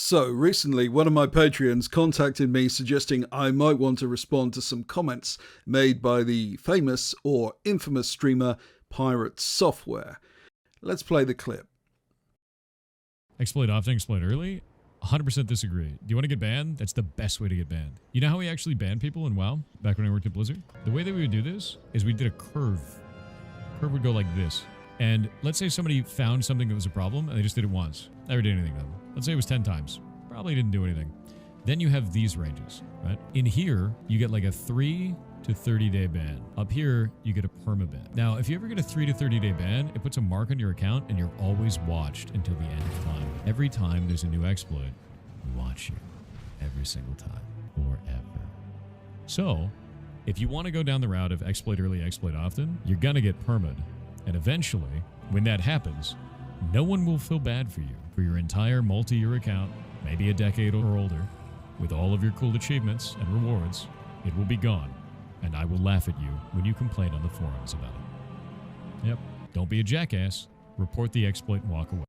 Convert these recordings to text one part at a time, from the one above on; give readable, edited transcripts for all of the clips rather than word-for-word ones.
So, recently, one of my Patreons contacted me suggesting I might want to respond to some comments made by the famous or infamous streamer Pirate Software. Let's play the clip. Exploit often, exploit early? 100% disagree. Do you want to get banned? That's the best way to get banned. You know how we actually banned people in WoW back when I worked at Blizzard? The way that we would do this is we did a curve. Curve would go like this. And let's say somebody found something that was a problem and they just did it once. Never did anything to them. Let's say it was 10 times. Probably didn't do anything. Then you have these ranges, right? In here, you get like a 3 to 30 day ban. Up here, you get a permaban. Now, if you ever get a 3 to 30 day ban, it puts a mark on your account and you're always watched until the end of time. Every time there's a new exploit, we watch you. Every single time. Forever. So, if you want to go down the route of exploit early, exploit often, you're gonna get permad. And eventually, when that happens, no one will feel bad for you. For your entire multi-year account, maybe a decade or older, with all of your cool achievements and rewards, it will be gone. And I will laugh at you when you complain on the forums about it. Yep, don't be a jackass. Report the exploit and walk away.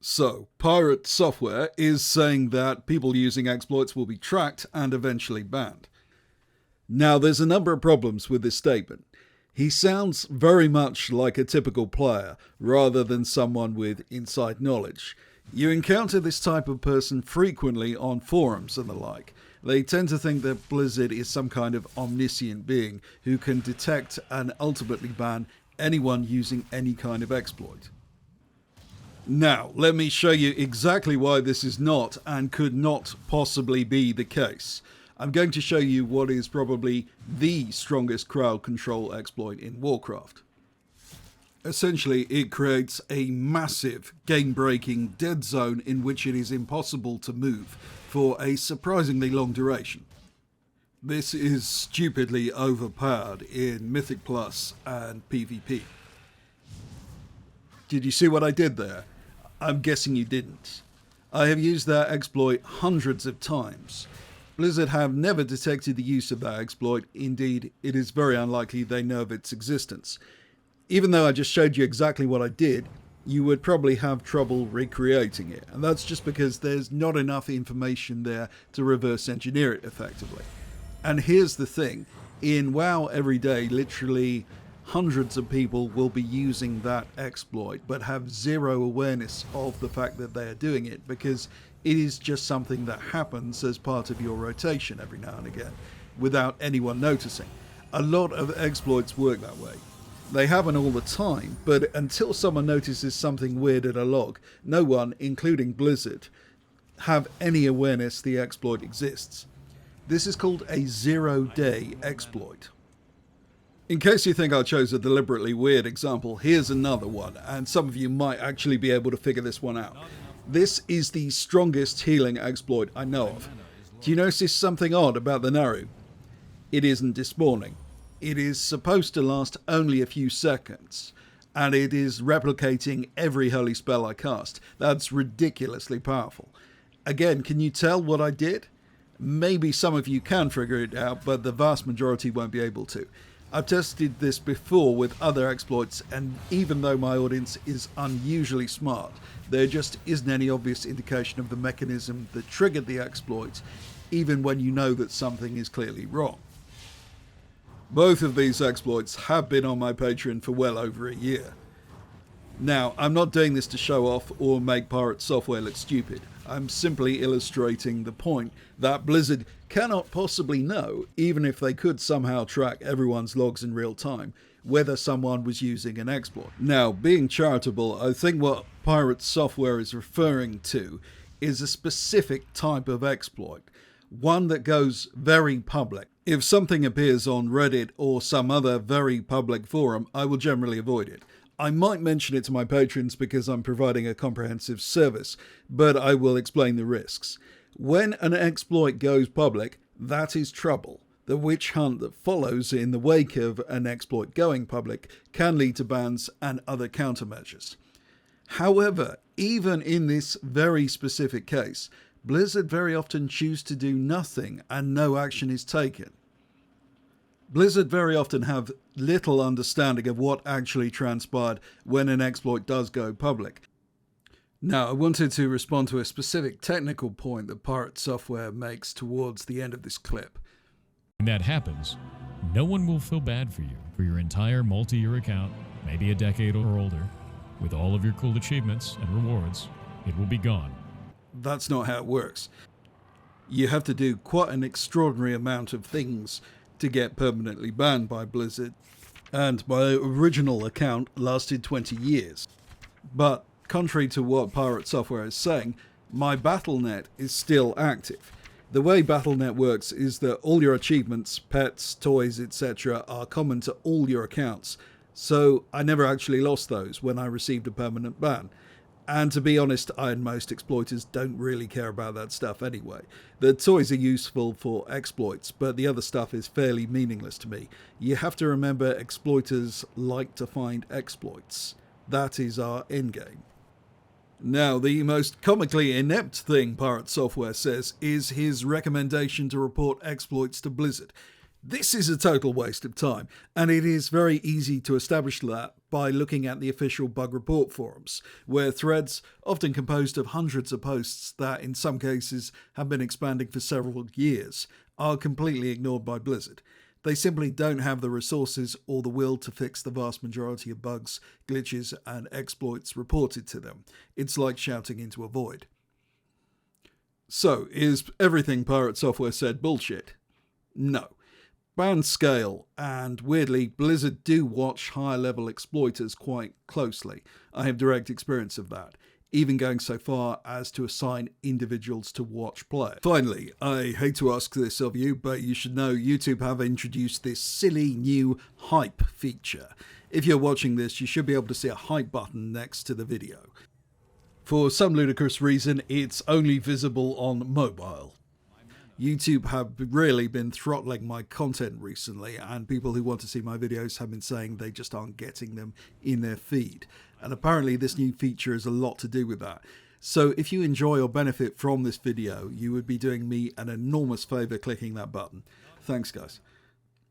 So, Pirate Software is saying that people using exploits will be tracked and eventually banned. Now, there's a number of problems with this statement. He sounds very much like a typical player, rather than someone with inside knowledge. You encounter this type of person frequently on forums and the like. They tend to think that Blizzard is some kind of omniscient being who can detect and ultimately ban anyone using any kind of exploit. Now, let me show you exactly why this is not and could not possibly be the case. I'm going to show you what is probably the strongest crowd control exploit in Warcraft. Essentially, it creates a massive, game-breaking dead zone in which it is impossible to move for a surprisingly long duration. This is stupidly overpowered in Mythic Plus and PvP. Did you see what I did there? I'm guessing you didn't. I have used that exploit hundreds of times. Blizzard have never detected the use of that exploit. Indeed, it is very unlikely they know of its existence. Even though I just showed you exactly what I did, you would probably have trouble recreating it. And that's just because there's not enough information there to reverse engineer it effectively. And here's the thing. In WoW every day, literally hundreds of people will be using that exploit, but have zero awareness of the fact that they are doing it, because it is just something that happens as part of your rotation every now and again, without anyone noticing. A lot of exploits work that way. They happen all the time, but until someone notices something weird at a log, no one, including Blizzard, have any awareness the exploit exists. This is called a zero-day exploit. In case you think I chose a deliberately weird example, here's another one, and some of you might actually be able to figure this one out. This is the strongest healing exploit I know of. Do you notice something odd about the Naru? It isn't despawning. It is supposed to last only a few seconds, and it is replicating every holy spell I cast. That's ridiculously powerful. Again, can you tell what I did? Maybe some of you can figure it out, but the vast majority won't be able to. I've tested this before with other exploits, and even though my audience is unusually smart, there just isn't any obvious indication of the mechanism that triggered the exploit, even when you know that something is clearly wrong. Both of these exploits have been on my Patreon for well over a year. Now, I'm not doing this to show off or make Pirate Software look stupid. I'm simply illustrating the point that Blizzard cannot possibly know, even if they could somehow track everyone's logs in real time, whether someone was using an exploit. Now, being charitable, I think what Pirate Software is referring to is a specific type of exploit, one that goes very public. If something appears on Reddit or some other very public forum, I will generally avoid it. I might mention it to my patrons because I'm providing a comprehensive service, but I will explain the risks. When an exploit goes public, that is trouble. The witch hunt that follows in the wake of an exploit going public can lead to bans and other countermeasures. However, even in this very specific case, Blizzard very often choose to do nothing and no action is taken. Blizzard very often have little understanding of what actually transpired when an exploit does go public. Now, I wanted to respond to a specific technical point that Pirate Software makes towards the end of this clip. When that happens, no one will feel bad for you for your entire multi-year account, maybe a decade or older, with all of your cool achievements and rewards. It will be gone. That's not how it works. You have to do quite an extraordinary amount of things to get permanently banned by Blizzard, and my original account lasted 20 years. But contrary to what Pirate Software is saying, my Battle.net is still active. The way Battle.net works is that all your achievements, pets, toys, etc. are common to all your accounts, so I never actually lost those when I received a permanent ban. And to be honest, I and most exploiters don't really care about that stuff anyway. The toys are useful for exploits, but the other stuff is fairly meaningless to me. You have to remember, exploiters like to find exploits. That is our endgame. Now, the most comically inept thing Pirate Software says is his recommendation to report exploits to Blizzard. This is a total waste of time, and it is very easy to establish that by looking at the official bug report forums, where threads, often composed of hundreds of posts that in some cases have been expanding for several years, are completely ignored by Blizzard. They simply don't have the resources or the will to fix the vast majority of bugs, glitches, and exploits reported to them. It's like shouting into a void. So, is everything Pirate Software said bullshit? No. Ban scale, and weirdly, Blizzard do watch higher level exploiters quite closely. I have direct experience of that, even going so far as to assign individuals to watch play. Finally, I hate to ask this of you, but you should know YouTube have introduced this silly new hype feature. If you're watching this, you should be able to see a hype button next to the video. For some ludicrous reason, it's only visible on mobile. YouTube have really been throttling my content recently, and people who want to see my videos have been saying they just aren't getting them in their feed. And apparently this new feature has a lot to do with that. So if you enjoy or benefit from this video, you would be doing me an enormous favour clicking that button. Thanks, guys.